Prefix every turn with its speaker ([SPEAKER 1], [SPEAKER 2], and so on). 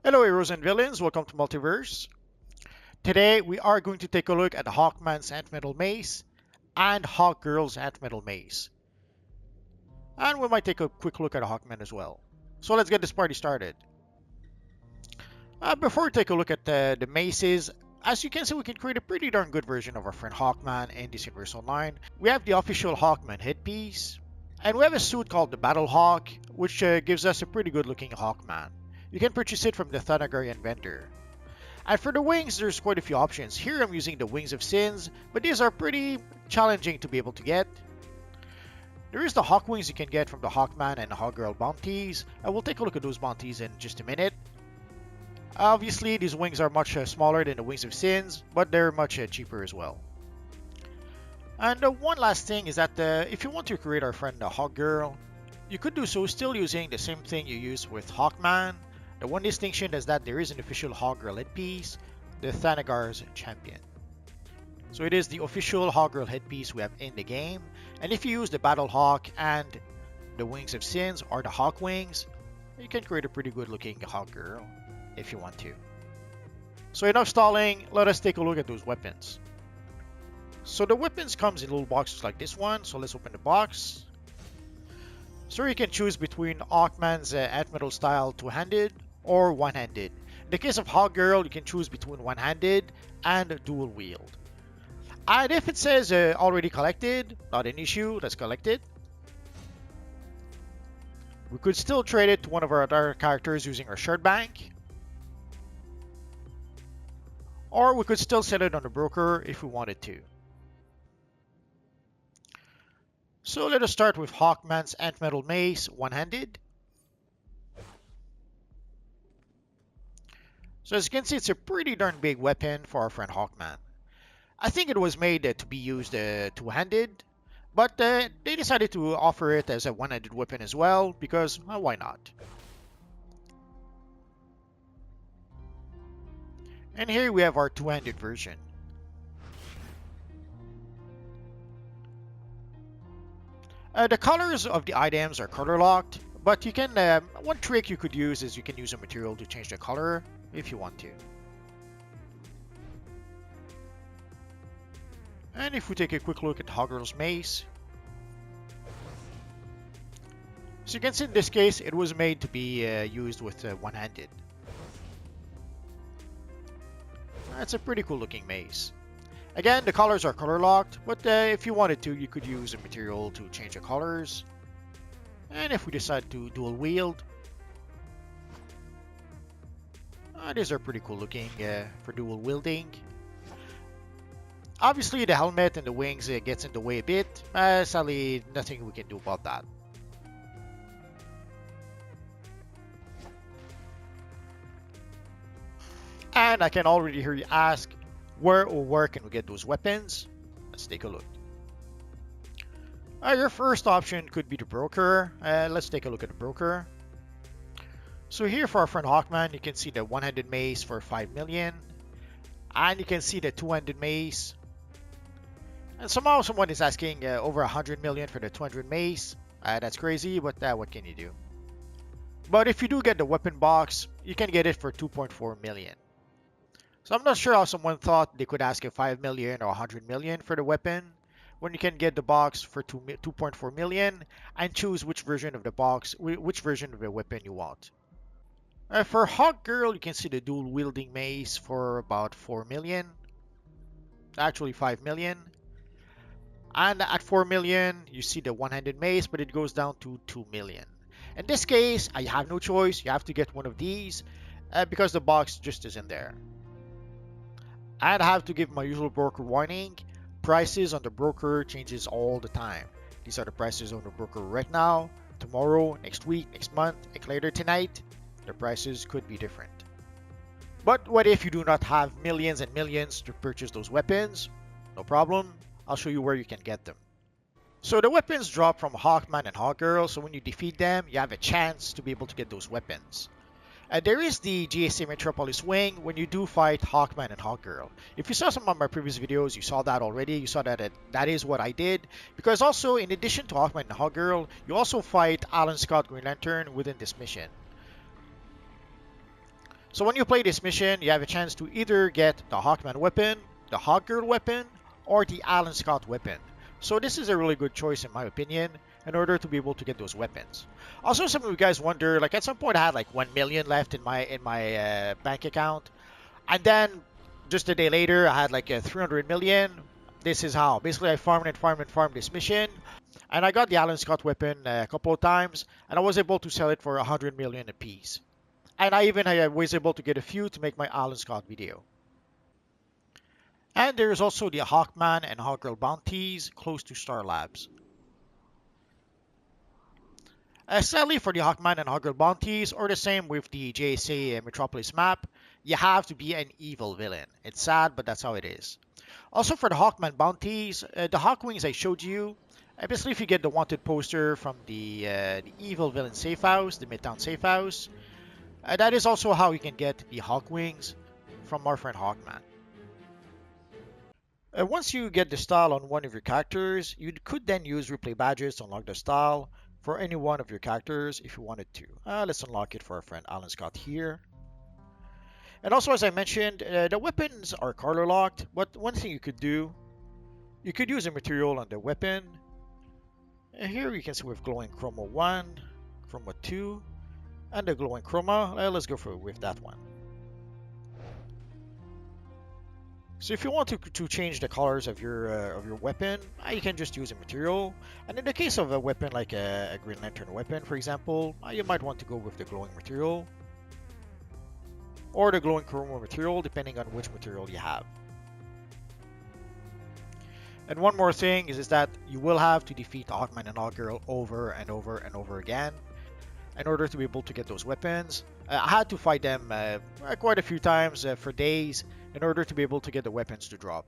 [SPEAKER 1] Hello heroes and villains, welcome to Multiverse. Today we are going to take a look at Hawkman's Ant-Metal Mace and Hawkgirl's Ant-Metal Mace. And we might take a quick look at Hawkman as well. So let's get this party started. Before we take a look at the maces, as you can see we can create a pretty darn good version of our friend Hawkman in this Universe Online. We have the official Hawkman headpiece, and we have a suit called the Battle Hawk, which gives us a pretty good looking Hawkman. You can purchase it from the Thanagarian vendor. And for the wings, there's quite a few options. Here I'm using the Wings of Sins, but these are pretty challenging to be able to get. There is the Hawk Wings you can get from the Hawkman and Hawkgirl bounties, and we'll take a look at those bounties in just a minute. Obviously, these wings are much smaller than the Wings of Sins, but they're much cheaper as well. And one last thing is that if you want to create our friend the Hawkgirl, you could do so still using the same thing you use with Hawkman. The one distinction is that there is an official Hawkgirl headpiece, the Thanagar's champion. So it is the official Hawkgirl headpiece we have in the game, and if you use the Battle Hawk and the Wings of Sins or the Hawk Wings, you can create a pretty good looking Hawkgirl if you want to. So enough stalling, let us take a look at those weapons. So the weapons comes in little boxes like this one, so let's open the box. So you can choose between Hawkman's Ant-Metal style two-handed or one-handed. In the case of Hawkgirl, you can choose between one-handed and dual wield. And if it says already collected, not an issue, let's collect it. We could still trade it to one of our other characters using our shirt bank. Or we could still sell it on the broker if we wanted to. So let us start with Hawkman's Ant-Metal Mace one-handed. So as you can see, it's a pretty darn big weapon for our friend Hawkman. I think it was made to be used two-handed, but they decided to offer it as a one-handed weapon as well, because well, why not? And here we have our two-handed version. The colors of the items are color locked, but you can one trick you could use is you can use a material to change the color if you want to. And if we take a quick look at Hawkgirl's mace, so you can see in this case it was made to be used with one-handed. That's a pretty cool looking mace. Again, the colors are color locked, but if you wanted to, you could use a material to change the colors. And if we decide to dual wield, these are pretty cool looking for dual wielding. Obviously, the helmet and the wings gets in the way a bit. Sadly, nothing we can do about that. And I can already hear you ask, where can we get those weapons? Let's take a look. Your first option could be the broker. Let's take a look at the broker. So here for our friend Hawkman, you can see the one-handed mace for 5 million. And you can see the two-handed mace. And somehow someone is asking over 100 million for the 200 mace. That's crazy, but what can you do? But if you do get the weapon box, you can get it for 2.4 million. So I'm not sure how someone thought they could ask a 5 million or 100 million for the weapon when you can get the box for 2.4 million and choose which version of the box, which version of the weapon you want. For Hawkgirl, you can see the dual wielding mace for about 4 million. Actually 5 million. And at 4 million, you see the one-handed mace, but it goes down to 2 million. In this case, I have no choice. You have to get one of these because the box just isn't there. And I have to give my usual broker warning. Prices on the broker changes all the time. These are the prices on the broker right now, tomorrow, next week, next month, and later tonight. The prices could be different. But what if you do not have millions and millions to purchase those weapons? No problem. I'll show you where you can get them. So the weapons drop from Hawkman and Hawkgirl, so when you defeat them, you have a chance to be able to get those weapons. There is the GSA Metropolis wing when you do fight Hawkman and Hawkgirl. If you saw some of my previous videos, you saw that already. You saw that that is what I did. Because also, in addition to Hawkman and Hawkgirl, you also fight Alan Scott Green Lantern within this mission. So when you play this mission, you have a chance to either get the Hawkman weapon, the Hawkgirl weapon, or the Alan Scott weapon. So this is a really good choice in my opinion in order to be able to get those weapons. Also, some of you guys wonder, like at some point I had like 1 million left in my bank account, and then just a day later I had like 300 million. This is how. Basically, I farmed and farmed and farmed this mission, and I got the Alan Scott weapon a couple of times, and I was able to sell it for 100 million apiece. And I even was able to get a few to make my Alan Scott video. And there's also the Hawkman and Hawkgirl bounties close to Star Labs. Sadly for the Hawkman and Hawkgirl bounties, or the same with the JSA Metropolis map, you have to be an evil villain. It's sad, but that's how it is. Also for the Hawkman bounties, the Hawkwings I showed you, basically if you get the wanted poster from the evil villain safe house, the Midtown safe house, that is also how you can get the Hawkwings from our friend Hawkman. Once you get the style on one of your characters, you could then use replay badges to unlock the style for any one of your characters if you wanted to. Let's unlock it for our friend Alan Scott here. And also, as I mentioned, the weapons are color locked, but one thing you could do, you could use a material on the weapon. And here you can see with glowing chroma 1, chroma 2, and the glowing chroma. Let's go with that one. So if you want to change the colors of your weapon, you can just use a material. And in the case of a weapon like a Green Lantern weapon, for example, you might want to go with the glowing material or the glowing chroma material, depending on which material you have. And one more thing is that you will have to defeat Hawkman and Hawkgirl over and over and over again in order to be able to get those weapons. I had to fight them quite a few times for days in order to be able to get the weapons to drop.